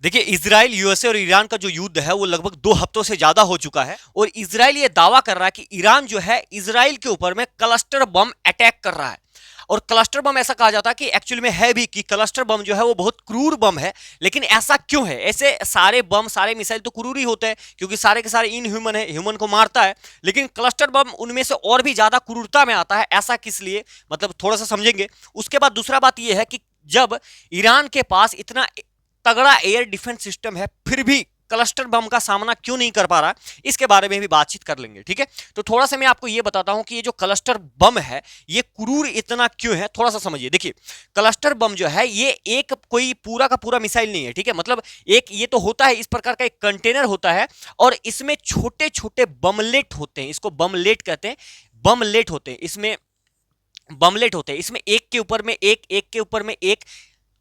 देखिए, Israel, USA और Iran का जो युद्ध है वो लगभग 2 हफ्तों से ज्यादा हो चुका है और इजराइल ये दावा कर रहा है कि ईरान जो है इजराइल के ऊपर में क्लस्टर बम अटैक कर रहा है। और क्लस्टर बम ऐसा कहा जाता है कि एक्चुअली में है भी कि क्लस्टर बम जो है वो बहुत क्रूर बम है। लेकिन ऐसा क्यों है? ऐसे सारे बम, सारे मिसाइल तो क्रूर ही होते हैं क्योंकि सारे के सारे इन ह्यूमन है, ह्यूमन को मारता है। लेकिन क्लस्टर बम उनमें से और भी ज्यादा क्रूरता में आता है। ऐसा किस लिए, मतलब थोड़ा सा समझेंगे। उसके बाद दूसरा बात यह है कि जब ईरान के पास इतना तगड़ा एयर डिफेंस सिस्टम है फिर भी क्लस्टर बम का सामना क्यों नहीं कर पा रहा, इसके बारे में भी बातचीत कर लेंगे। ठीक है, तो थोड़ा सा मैं आपको ये बताता हूं कि ये जो क्लस्टर बम है ये क्रूर इतना क्यों है, थोड़ा सा समझिए। देखिए, क्लस्टर बम जो है ये एक कोई पूरा का पूरा मिसाइल नहीं है। ठीक है, मतलब एक ये तो होता है, इस प्रकार का एक कंटेनर होता है और इसमें छोटे छोटे बमलेट होते हैं। इसको बमलेट कहते हैं, बमलेट होते हैं इसमें, बमलेट होते हैं इसमें, एक के ऊपर में एक, एक के ऊपर में एक।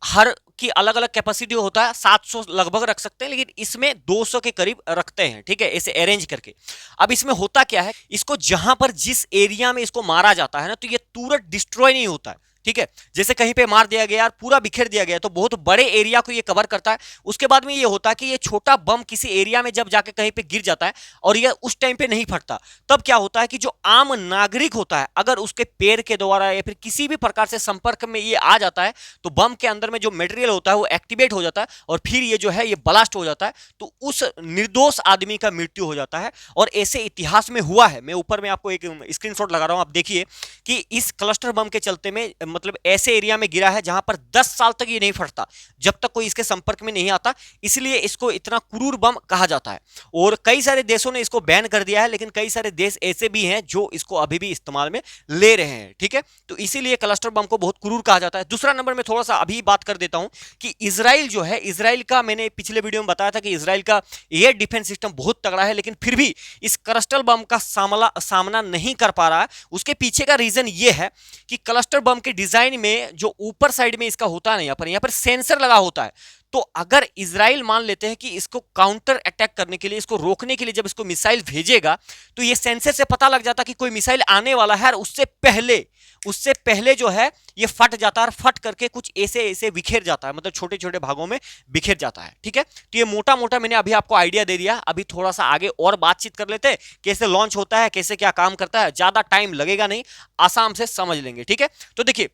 हर की अलग अलग कैपेसिटी होता है, 700 लगभग रख सकते हैं, लेकिन इसमें 200 के करीब रखते हैं। ठीक है, ऐसे अरेंज करके। अब इसमें होता क्या है, इसको जहां पर जिस एरिया में इसको मारा जाता है ना, तो ये तुरंत डिस्ट्रॉय नहीं होता है। ठीक है, जैसे कहीं पे मार दिया गया, पूरा बिखेर दिया गया, तो बहुत बड़े एरिया को ये कवर करता है। उसके बाद में ये होता है कि ये छोटा बम किसी एरिया में जब जाके कहीं पे गिर जाता है और ये उस टाइम पे नहीं फटता, तब क्या होता है कि जो आम नागरिक होता है, अगर उसके पैर के द्वारा या फिर किसी भी प्रकार से संपर्क में ये आ जाता है, तो बम के अंदर में जो मटेरियल होता है वो एक्टिवेट हो जाता है और फिर ये जो है ये ब्लास्ट हो जाता है, तो उस निर्दोष आदमी का मृत्यु हो जाता है। और ऐसे इतिहास में हुआ है। मैं ऊपर में आपको एक स्क्रीनशॉट लगा रहा हूं, आप देखिए कि इस क्लस्टर बम के चलते में मतलब ऐसे एरिया में गिरा है जहां पर 10 साल तक ये नहीं फटता, जब तक कोई इसके संपर्क में नहीं आता। इसलिए इसको इतना क्रूर बम कहा जाता है और कई सारे देशों ने इसको बैन कर दिया है, लेकिन कई सारे देश ऐसे भी हैं जो इसको अभी भी इस्तेमाल में ले रहे हैं। ठीक है, तो इसीलिए क्लस्टर बम को बहुत क्रूर कहा जाता है। दूसरा नंबर में थोड़ा सा अभी बात कर देता हूं कि इजराइल जो है, इजराइल का मैंने पिछले वीडियो में बताया था कि इजराइल का एयर डिफेंस सिस्टम बहुत तगड़ा है, लेकिन फिर भी इस क्लस्टर बम का सामना नहीं कर पा रहा है। उसके पीछे का रीजन ये है कि क्लस्टर बम के डिजाइन में जो ऊपर साइड में इसका होता है ना, यहाँ पर सेंसर लगा होता है। तो अगर इजराइल मान लेते हैं कि इसको काउंटर अटैक करने के लिए, इसको रोकने के लिए जब इसको मिसाइल भेजेगा, तो ये सेंसर से पता लग जाता कि कोई मिसाइल आने वाला है और उससे पहले जो है ये फट जाता है और फट करके कुछ ऐसे ऐसे बिखेर जाता है, मतलब छोटे छोटे भागों में बिखेर जाता है। ठीक है, तो ये मोटा मोटा मैंने अभी आपको आइडिया दे दिया। अभी थोड़ा सा आगे और बातचीत कर लेते हैं, कैसे लॉन्च होता है, कैसे क्या काम करता है। ज्यादा टाइम लगेगा नहीं, आसाम से समझ लेंगे। ठीक है, तो देखिए,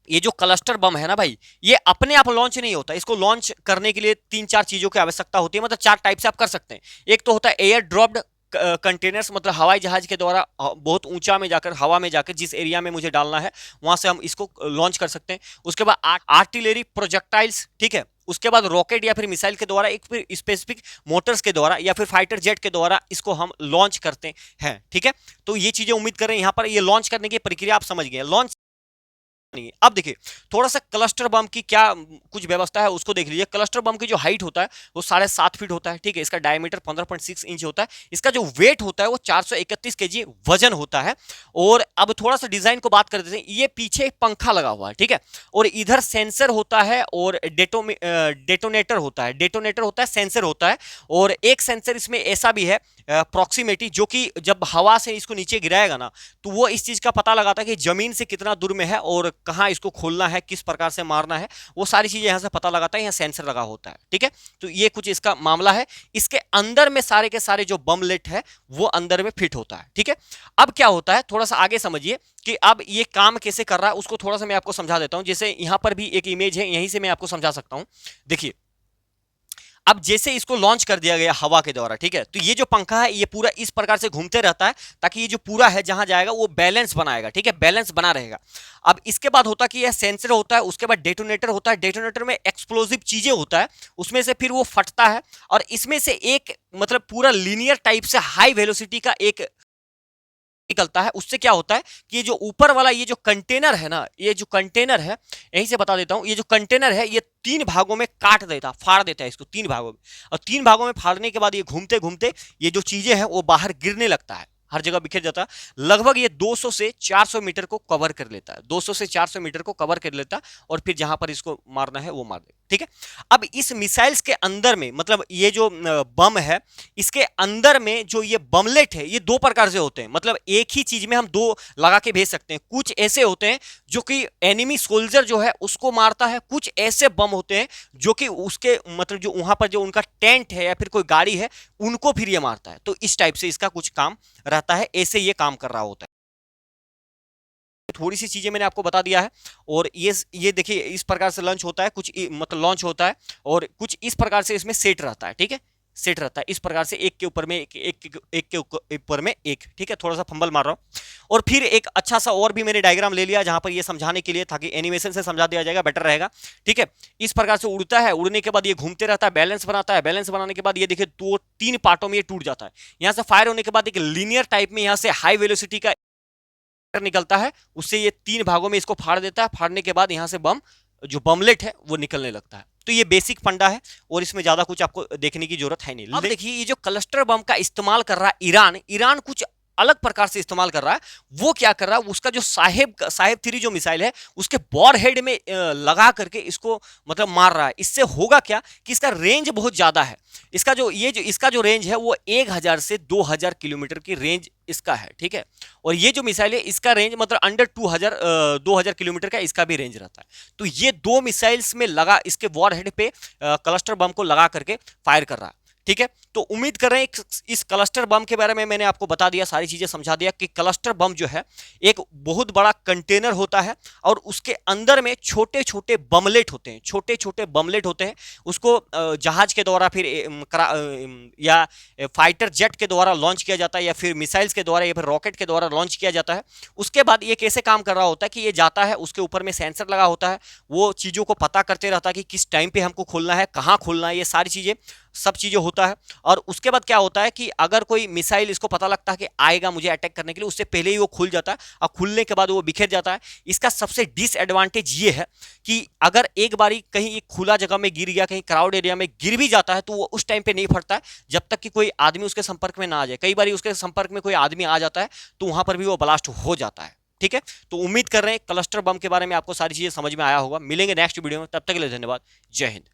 ये जो क्लस्टर बम है ना भाई, ये अपने आप लॉन्च नहीं होता। इसको लॉन्च करने के लिए 3-4 चीजों की आवश्यकता होती है, मतलब 4 टाइप से आप कर सकते हैं। एक तो होता है एयर ड्रॉप्ड कंटेनर्स, मतलब हवाई जहाज के द्वारा बहुत ऊंचा में जाकर, हवा में जाकर जिस एरिया में मुझे डालना है वहां से हम इसको लॉन्च कर सकते हैं। उसके बाद आर्टिलरी प्रोजेक्टाइल्स, ठीक है। उसके बाद रॉकेट या फिर मिसाइल के द्वारा, एक फिर स्पेसिफिक मोटर्स के द्वारा या फिर फाइटर जेट के द्वारा इसको हम लॉन्च करते हैं। ठीक है, तो ये चीजें उम्मीद करें यहाँ पर ये लॉन्च करने की प्रक्रिया आप समझ गए। लॉन्च नहीं है। अब देखिए, थोड़ा सा क्लस्टर बम की क्या कुछ व्यवस्था है उसको देख लीजिए। क्लस्टर बम की जो हाइट होता है वो 7.5 फीट होता है। ठीक है, इसका डायमीटर 15.6 इंच होता है। इसका जो वेट होता है वो 431 केजी वजन होता है। और अब थोड़ा सा डिजाइन को बात कर देते हैं। ये पीछे एक पंखा लगा हुआ है, ठीक है, और इधर सेंसर होता है और डेटोनेटर होता है। डेटोनेटर होता है, सेंसर होता है। और एक सेंसर इसमें ऐसा भी है, प्रॉक्सिमिटी, जो कि जब हवा से इसको नीचे गिराएगा ना, तो वो इस चीज का पता लगाता है कि जमीन से कितना दूर में है और कहां इसको खोलना है, किस प्रकार से मारना है, वो सारी चीजें यहां से पता लगाता है। यहां सेंसर लगा होता है। ठीक है, तो ये कुछ इसका मामला है। इसके अंदर में सारे के सारे जो बमलेट है वो अंदर में फिट होता है। ठीक है, अब क्या होता है, थोड़ा सा आगे समझिए कि अब ये काम कैसे कर रहा है, उसको थोड़ा सा मैं आपको समझा देता हूं। जैसे यहां पर भी एक इमेज है, यहीं से मैं आपको समझा सकता हूं। देखिए, अब जैसे इसको लॉन्च कर दिया गया हवा के द्वारा, ठीक है, तो ये जो पंखा है ये पूरा इस प्रकार से घूमते रहता है ताकि ये जो पूरा है जहां जाएगा वो बैलेंस बनाएगा। ठीक है, बैलेंस बना रहेगा। अब इसके बाद होता कि यह सेंसर होता है, उसके बाद डेटोनेटर होता है। डेटोनेटर में एक्सप्लोजिव चीजें होता है, उसमें से फिर वो फटता है और इसमें से एक मतलब पूरा लीनियर टाइप से हाई वेलोसिटी का एक निकलता है। उससे क्या होता है कि ये जो ऊपर वाला ये जो कंटेनर है ना, ये जो कंटेनर है, यहीं से बता देता हूं, ये जो कंटेनर है ये 3 भागों में काट देता, फाड़ देता है इसको 3 भागों में। और 3 भागों में फाड़ने के बाद ये घूमते घूमते ये जो चीजें हैं वो बाहर गिरने लगता है, हर जगह बिखर जाता है। लगभग ये 200 से 400 मीटर को कवर कर लेता है। 200 से 400 मीटर को कवर कर लेता है और फिर जहां पर इसको मारना है वो मार देगा। ठीक है। अब इस मिसाइल्स के अंदर में मतलब ये जो बम है, इसके अंदर में जो ये बमलेट है ये दो प्रकार से होते हैं। मतलब एक ही चीज में हम दो लगा के भेज सकते हैं। कुछ ऐसे होते हैं जो कि एनिमी सोल्जर जो है उसको मारता है, कुछ ऐसे बम होते हैं जो कि उसके मतलब जो वहां पर जो उनका टेंट है या फिर कोई गाड़ी है उनको फिर ये मारता है। तो इस टाइप से इसका कुछ काम रहता है, ऐसे ये काम कर रहा होता है। थोड़ी सी चीजें मैंने आपको बता दिया है। और ये देखिए इस प्रकार से लॉन्च होता है, कुछ मतलब लॉन्च होता है और कुछ इस प्रकार से इसमें सेट रहता है। ठीक है, सेट रहता है इस प्रकार से, एक के ऊपर में एक के ऊपर में एक। ठीक है, थोड़ा सा फंबल मार रहा हूं। और फिर एक अच्छा सा और भी मैंने डायग्राम ले लिया जहां पर ये समझाने के लिए, ताकि एनिमेशन से समझा दिया जाएगा, बेटर रहेगा। ठीक है, इस प्रकार से उड़ता है, उड़ने के बाद ये घूमते रहता है, बैलेंस बनाता है, बैलेंस बनाने के बाद ये देखिए दो तीन पार्टों में ये टूट जाता है। यहां से फायर होने के बाद एक लीनियर टाइप में यहां से हाई वेलोसिटी का निकलता है, उससे ये तीन भागों में इसको फाड़ देता है। फाड़ने के बाद यहां से बम जो बमलेट है वो निकलने लगता है। तो ये बेसिक फंडा है और इसमें ज्यादा कुछ आपको देखने की जरूरत है नहीं। अब देखिए ये जो क्लस्टर बम का इस्तेमाल कर रहा है ईरान कुछ अलग प्रकार से इस्तेमाल कर रहा है। वो क्या कर रहा है, उसका जो साहेब 3 जो मिसाइल है उसके बॉर हेड में लगा करके इसको मतलब मार रहा है। इससे होगा क्या कि इसका रेंज बहुत ज्यादा है। इसका जो रेंज है वो 1000 से 2000 किलोमीटर की रेंज इसका है। ठीक है, और ये जो मिसाइल है इसका रेंज मतलब अंडर 2000 किलोमीटर का इसका भी रेंज रहता है। तो ये दो मिसाइल्स में लगा इसके वॉर हेड पे क्लस्टर बम को लगा करके फायर कर रहा है। ठीक है, तो उम्मीद कर रहे हैं इस क्लस्टर बम के बारे में मैंने आपको बता दिया, सारी चीजें समझा दिया कि क्लस्टर बम जो है एक बहुत बड़ा कंटेनर होता है और उसके अंदर में छोटे छोटे बमलेट होते हैं, छोटे छोटे बमलेट होते हैं। उसको जहाज के द्वारा फिर या फाइटर जेट के द्वारा लॉन्च किया जाता है, या फिर मिसाइल्स के द्वारा या फिर रॉकेट के द्वारा लॉन्च किया जाता है। उसके बाद ये कैसे काम कर रहा होता है कि ये जाता है, उसके ऊपर में सेंसर लगा होता है, वो चीजों को पता करते रहता है कि किस टाइम पे हमको खोलना है, कहाँ खोलना है, ये सारी चीजें सब चीजें होता है। और उसके बाद क्या होता है कि अगर कोई मिसाइल इसको पता लगता है कि आएगा मुझे अटैक करने के लिए, उससे पहले ही वो खुल जाता है और खुलने के बाद वो बिखर जाता है। इसका सबसे डिसएडवांटेज ये है कि अगर एक बारी कहीं एक खुला जगह में गिर गया, कहीं क्राउड एरिया में गिर भी जाता है, तो वो उस टाइम पे नहीं फटता है जब तक कि कोई आदमी उसके संपर्क में ना आ जाए। कई बार उसके संपर्क में कोई आदमी आ जाता है तो वहां पर भी वो ब्लास्ट हो जाता है। ठीक है, तो उम्मीद कर रहे हैं क्लस्टर बम के बारे में आपको सारी चीजें समझ में आया होगा। मिलेंगे नेक्स्ट वीडियो में, तब तक के लिए धन्यवाद। जय हिंद।